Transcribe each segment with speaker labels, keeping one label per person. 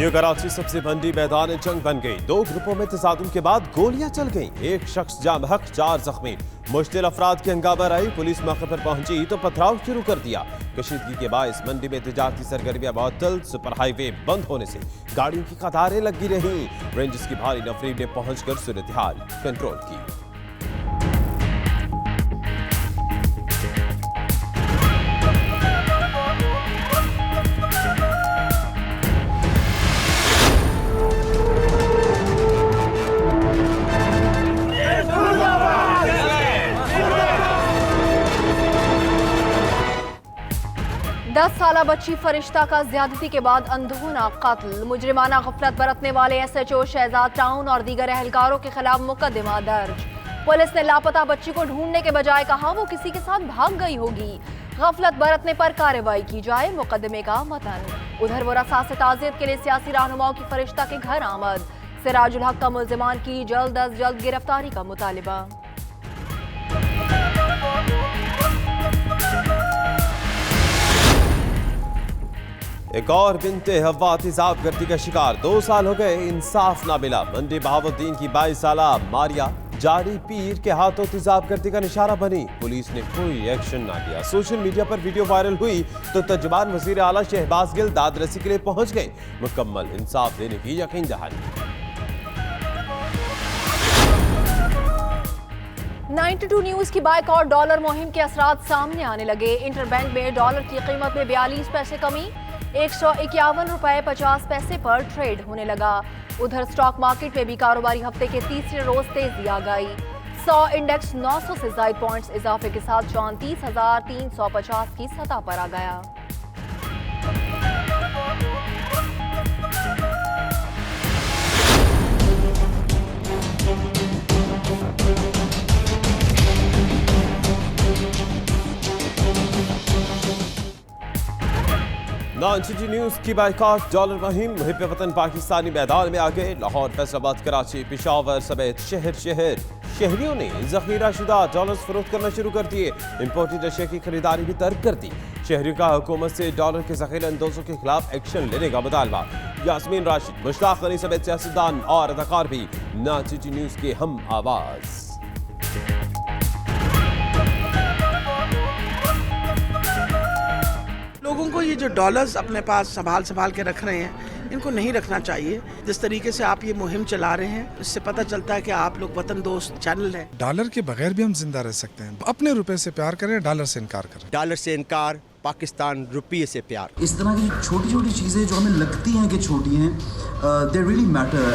Speaker 1: New Karachi सबसे मंडी मैदान जंग बन गई। दो ग्रुपों में तसादुम के बाद गोलियां चल गईं। एक शख्स जाम हक, 4 जख्मी। मुश्तिल अफराद की हंगामा आई। पुलिस मौके पर पहुंची तो पथराव शुरू कर दिया। कशीदगी के बायस मंडी में तिजारती सरगर्मियां मुअत्तल। सुपर हाईवे बंद होने से गाड़ियों की कतारें लगी रहीं। रेंजर्स की भारी नफरी ने पहुंचकर सूरत हाल कंट्रोल की।
Speaker 2: दस साला बच्ची फरिश्ता का ज्यादती के बाद अंधोना कत्ल। मुजरिमाना गफलत बरतने वाले SHO शहजाद टाउन और दीगर एहलकारों के खिलाफ मुकदमा दर्ज। पुलिस ने लापता बच्ची को ढूंढने के बजाय कहा वो किसी के साथ भाग गई होगी। गफलत बरतने पर कार्रवाई की जाए, मुकदमे का मतन। उधर वरसा से ताज़ियत के लिए सियासी रहनुमाओं की फरिश्ता के घर आमद। सिराजुल हक का मुल्जिमान की जल्द अज जल्द गिरफ्तारी का मुतालिबा।
Speaker 1: एक और बिनते हवा तेजाब गर्दी का शिकार। 2 साल हो गए, इंसाफ ना मिला। मंडी बहावुद्दीन की 22 साला मारिया जारी पीर के हाथों तेजाब गर्दी का निशाना बनी। पुलिस ने कोई एक्शन ना लिया। सोशल मीडिया पर वीडियो वायरल हुई तो तर्जुमान वजीर आला शहबाज गिल दादरसी के लिए पहुंच गए। मुकम्मल इंसाफ देने की यकीन दहानी।
Speaker 2: 92 न्यूज की बाइकआउट डॉलर मुहिम के असरात सामने आने लगे। इंटरबैंक में डॉलर की कीमत में 42 पैसे कमी, 151 रुपए 50 पैसे पर ट्रेड होने लगा। उधर स्टॉक मार्केट में भी कारोबारी हफ्ते के तीसरे रोज तेजी आ गई। 100 इंडेक्स 900 से ज्यादा पॉइंट्स इजाफे के साथ 34,350 की सतह पर आ गया।
Speaker 1: नॉन-सिटी न्यूज की बाइकआउट डॉलर मुहिम। मुहिब वतन पाकिस्तानी मैदान में आ गए। लाहौर, फैसलाबाद, कराची, पेशावर समेत शहरियों ने जखीरा शुदा डॉलर्स फरोख्त करना शुरू कर दिए। इंपोर्टेड अशिया की खरीदारी भी तर्क कर दी। शहरियों का हुकूमत से डॉलर के जखीरा अंदोजों के खिलाफ एक्शन लेने का मुतालबा। यास्मीन राशिद, मुश्ताक अली समेत सियासतदान और अदाकार भी नॉन-सिटी न्यूज के हम आवाज।
Speaker 3: लोगों को ये जो डॉलर्स अपने पास संभाल के रख रहे हैं, इनको नहीं रखना चाहिए। जिस तरीके से आप ये मुहिम चला रहे हैं, इससे पता चलता है कि आप लोग वतन दोस्त चैनल हैं।
Speaker 4: डॉलर के बगैर भी हम जिंदा रह सकते हैं। अपने रुपए से प्यार करें, डॉलर से इनकार करें।
Speaker 5: डॉलर से इनकार, पाकिस्तान रुपये से प्यार।
Speaker 6: इस तरह की छोटी छोटी चीज़ें जो हमें लगती हैं कि छोटी हैं, दे रियली मैटर।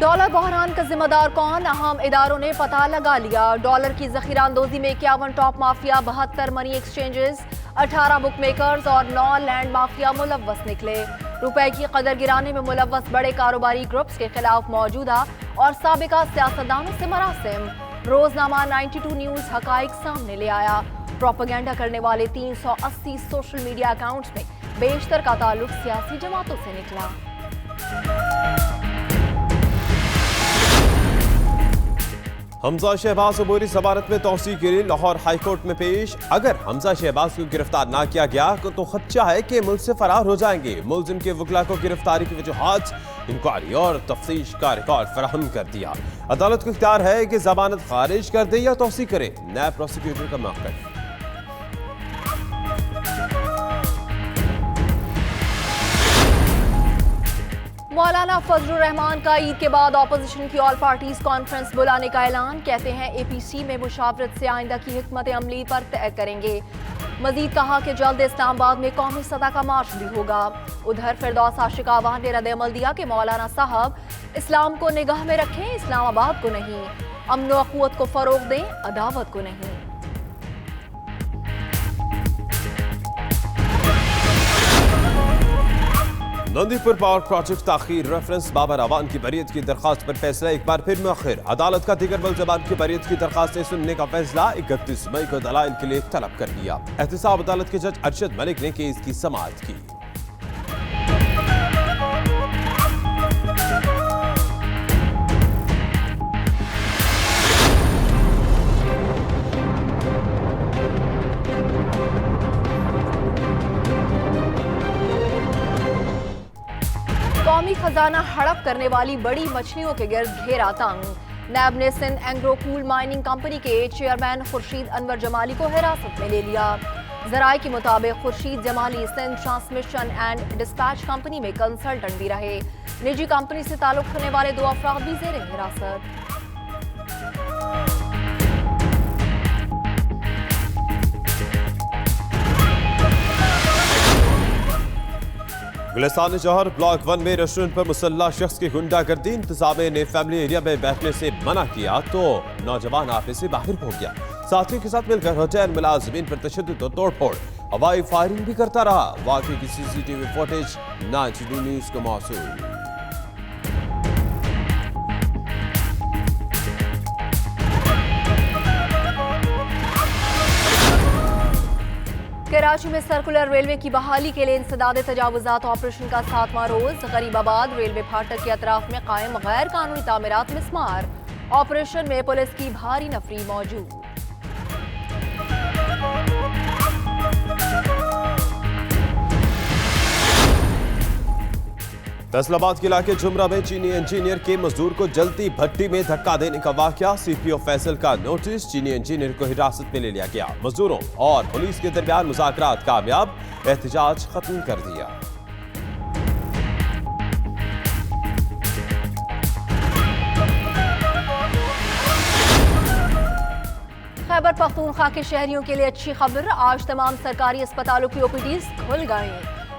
Speaker 2: डॉलर बहरान का जिम्मेदार कौन? अहम इदारों ने पता लगा लिया। डॉलर की जखीरा अंदोजी में 51 top mafia, 72 money exchanges, 18 book makers और 9 लैंड माफिया मुलव्वस निकले। रुपए की कदर गिराने में मुलव्वस बड़े कारोबारी ग्रुप्स के खिलाफ मौजूदा और साबिका सियासतदानों से मरासिम। रोजनामा 92 न्यूज हकाइक सामने ले आया। प्रोपेगेंडा करने वाले 380 सोशल मीडिया अकाउंट्स में बेशतर का ताल्लुक सियासी जमातों से निकला।
Speaker 1: हमजा शहबाज अबूरी जमानत में तौसीक के लिए लाहौर हाईकोर्ट में पेश। अगर हमजा शहबाज को गिरफ्तार ना किया गया तो खदशा है कि मुल्क से फरार हो जाएंगे। मुल्जिम के वकला को गिरफ्तारी की वजूहात, इंक्वायरी और तफ्तीश का रिकॉर्ड फराहम कर दिया। अदालत को इख्तियार है कि जमानत खारिज कर दे या तौसीक करे। नायब प्रोसिक्यूटर का मौक़िफ़।
Speaker 2: मौलाना फजलुर रहमान का ईद के बाद ऑपोजिशन की ऑल पार्टीज कॉन्फ्रेंस बुलाने का ऐलान। कहते हैं APC में मुशावरत से आइंदा की हिकमत अमली पर तय करेंगे। मजीद कहा कि जल्द इस्लामाबाद में कौमी सतह का मार्च भी होगा। उधर फिरदौस आशिक आवान ने रद्द-ए-अमल दिया कि मौलाना साहब इस्लाम को निगाह में रखें, इस्लामाबाद को नहीं। अमन व क़ुव्वत को फरोग दें, अदावत को नहीं।
Speaker 1: नंदीपुर पावर प्रोजेक्ट ताखीर रेफरेंस बाबर अवान की बरियत की दरखास्त पर फैसला एक बार फिर मुअख्खर। अदालत का दीगर मुल्ज़मान की बरियत की दरखास्तें सुनने का फैसला 31 मई को दलाइल के लिए तलब कर दिया। एहतसाब अदालत के जज अरशद मलिक ने केस की समाअत की।
Speaker 2: कौमी खजाना हड़प करने वाली बड़ी मछलियों के गिर्द घेरा तंग। नैब ने Sindh Engro coal mining company के चेयरमैन खुर्शीद अनवर जमाली को हिरासत में ले लिया। जराये के मुताबिक Khurshid Jamali Sindh transmission and dispatch company में कंसल्टेंट भी रहे। निजी कंपनी से ताल्लुक रखने वाले 2 अफराद भी जेर हिरासत।
Speaker 1: गुलिस्तान जौहर ब्लॉक 1 में रेस्टोरेंट पर मुसल्ला शख्स की गुंडागर्दी। इंतजामिया ने फैमिली एरिया में बैठने से मना किया तो नौजवान आपस से बाहर हो गया। साथियों के साथ मिलकर होटल मुलाजिमीन पर तशद्दुद और तोड़फोड़, हवाई फायरिंग भी करता रहा। वाकई की CCTV फुटेज 92 न्यूज को मौसूल।
Speaker 2: कराची में सर्कुलर रेलवे की बहाली के लिए इंसदाद तजावुजात ऑपरेशन का 7वां रोज। गरीबाबाद रेलवे फाटक के अतराफ में कायम गैर कानूनी तामीरात मिसमार। ऑपरेशन में पुलिस की भारी नफरी मौजूद।
Speaker 1: फैसलाबाद के इलाके जुमरा में चीनी इंजीनियर के मजदूर को जलती भट्टी में धक्का देने का वाकया। CPO फैसल का नोटिस। चीनी इंजीनियर को हिरासत में ले लिया गया। मजदूरों और पुलिस के दरमियान मुज़ाकरात कामयाब, एहतजाज खत्म कर दिया।
Speaker 2: खैबर पख्तूनख्वा के शहरियों के लिए अच्छी खबर। आज तमाम सरकारी अस्पतालों की OPDs खुल गई।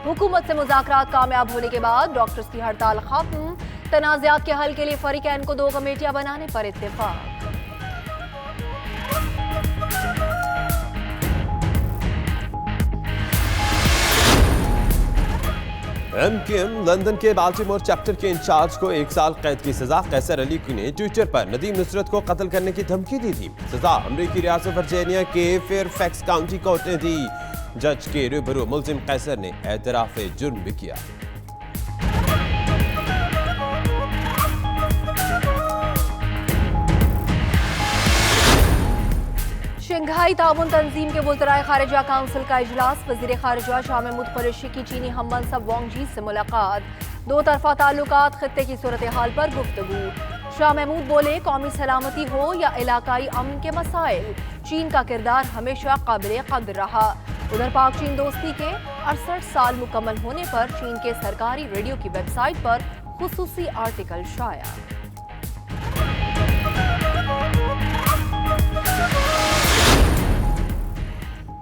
Speaker 2: हुकूमत से मुज़ाकरात कामयाब होने के बाद डॉक्टर्स की हड़ताल खत्म। तनाज़ात के हल के लिए फरीकैन को 2 कमेटियां बनाने पर इत्तेफाक।
Speaker 1: MKM लंदन के बाल्टीमोर चैप्टर के इंचार्ज को 1 साल कैद की सजा। कैसर अली ने ट्विटर पर नदीम नुसरत को कत्ल करने की धमकी दी थी। सजा अमरीकी रियासत वर्जीनिया के फेयरफैक्स काउंटी कोर्ट ने दी। जज के रूबरू मुल्जिम कैसर ने एतराफ जुर्म भी किया।
Speaker 2: शंघाई ताउन तंजीम के वज़राए खारिजा काउंसिल का इजलास। वज़ीर खारिजा शाह महमूद कुरैशी की चीनी हम मनसब वांग जी से मुलाकात। 2 तरफा ताल्लुकात, खित्ते की सूरत हाल पर गुफ्तगू। शाह महमूद बोले, कौमी सलामती हो या इलाकाई अमन के मसाइल, चीन का किरदार हमेशा काबिल कद्र रहा। उधर पाक चीन दोस्ती के 68 साल मुकम्मल होने पर चीन के सरकारी रेडियो की वेबसाइट पर खुसूसी आर्टिकल शाया।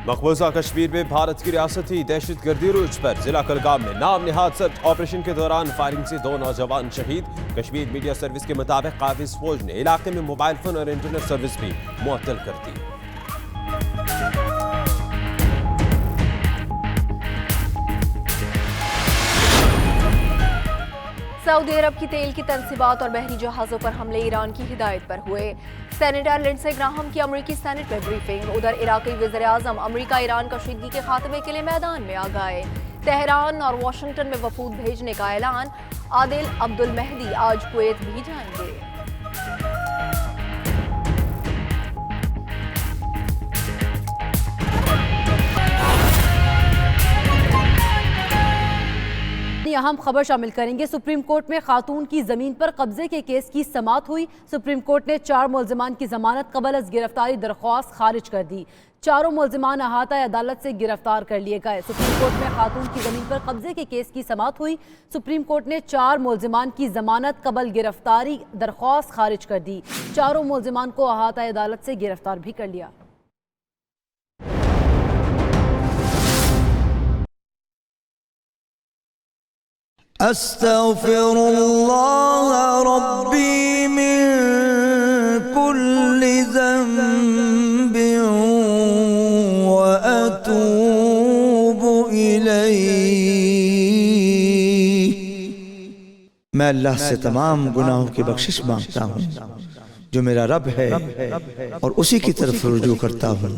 Speaker 1: मकबूजा कश्मीर में भारत की रियासती दहशतगर्दी रूज पर। जिला कुलगाम में नाम निहाद सर्च ऑपरेशन के दौरान फायरिंग से 2 नौजवान शहीद। कश्मीर मीडिया सर्विस के मुताबिक काबिज फौज ने इलाके में मोबाइल फोन और इंटरनेट सर्विस भी मुअत्तल कर दी।
Speaker 2: सऊदी अरब की तेल की तनसीबात और बहरी जहाजों पर हमले ईरान की हिदायत पर हुए। सेनेटर लिंडसे ग्राहम की अमरीकी सेनेट में ब्रीफिंग। उधर इराकी वज़ीर आज़म अमरीका ईरान कशीदगी के खात्मे के लिए मैदान में आ गए। तेहरान और वाशिंगटन में वफूद भेजने का ऐलान। आदिल अब्दुल मेहदी आज कुवैत भी जाएंगे।
Speaker 7: अहम खबर शामिल करेंगे। सुप्रीम कोर्ट में खातून की जमीन पर कब्जे के केस की समाअत हुई। सुप्रीम कोर्ट ने 4 मुल्जिमान की जमानत कबल अज गिरफ्तारी दरख्वास्त खारिज कर दी। चारों मुल्जिमान अहाता अदालत से गिरफ्तार कर लिए गए। सुप्रीम कोर्ट में खातून की जमीन पर कब्जे के केस की समाअत हुई। सुप्रीम कोर्ट ने 4 मुल्जिमान की जमानत कबल गिरफ्तारी दरख्वास्त खारिज कर दी। चारों मुल्जिमान को अहाता अदालत से गिरफ्तार भी कर लिया।
Speaker 8: अस्तग़फिरुल्लाह रब्बी मिन कुल्लि ज़ंबिन व अतूबु इलैहि। मैं अल्लाह से तमाम गुनाहों की बख्शिश मांगता हूँ जो मेरा रब है और उसी की तरफ रुजू करता हूँ।